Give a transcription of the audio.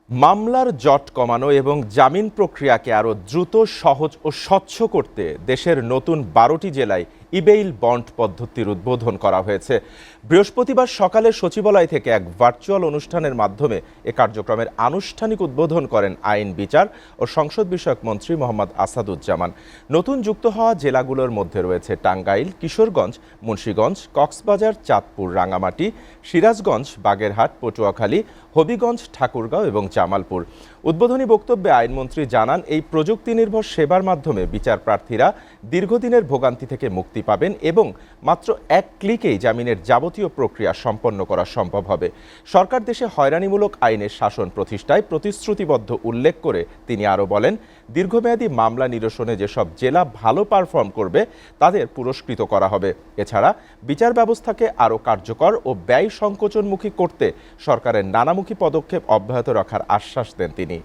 মামলার জট কমানো এবং জামিন প্রক্রিয়াকে আরও দ্রুত, সহজ ও স্বচ্ছ করতে দেশের নতুন 12টি জেলায় ইবেইল বন্ড পদ্ধতির উদ্বোধন করা হয়েছে। বৃহস্পতিবার সকালে সচিবালয় থেকে এক ভার্চুয়াল অনুষ্ঠানের মাধ্যমে এ কার্যক্রমের আনুষ্ঠানিক উদ্বোধন করেন আইন, বিচার ও সংসদ বিষয়ক মন্ত্রী মোহাম্মদ আসাদুজ্জামান। নতুন যুক্ত হওয়া জেলাগুলোর মধ্যে রয়েছে টাঙ্গাইল, কিশোরগঞ্জ, মুন্সিগঞ্জ, কক্সবাজার, চাঁদপুর, রাঙামাটি, সিরাজগঞ্জ, বাগেরহাট, পটুয়াখালী, হবিগঞ্জ, ঠাকুরগাঁও এবং জামালপুর। উদ্বোধনী বক্তব্যে আইনমন্ত্রী জানান, এই প্রযুক্তি নির্ভর সেবার মাধ্যমে বিচার প্রার্থীরা দীর্ঘদিনের ভোগান্তি থেকে মুক্তি পাবেন এবং মাত্র এক ক্লিকেই জামিনের যাবতীয় প্রক্রিয়া সম্পন্ন করা সম্ভব হবে। সরকার দেশে হয়রানিমূলক আইনের শাসন প্রতিষ্ঠায় প্রতিশ্রুতিবদ্ধ উল্লেখ করে তিনি আরও বলেন, দীর্ঘমেয়াদী মামলা নিরসনে যেসব জেলা ভালো পারফর্ম করবে তাদের পুরস্কৃত করা হবে। এছাড়া বিচার ব্যবস্থাকে আরও কার্যকর ও ব্যয় সংকোচনমুখী করতে সরকারের নানামুখী পদক্ষেপ অব্যাহত রাখার আশ্বাস দেন তিনি।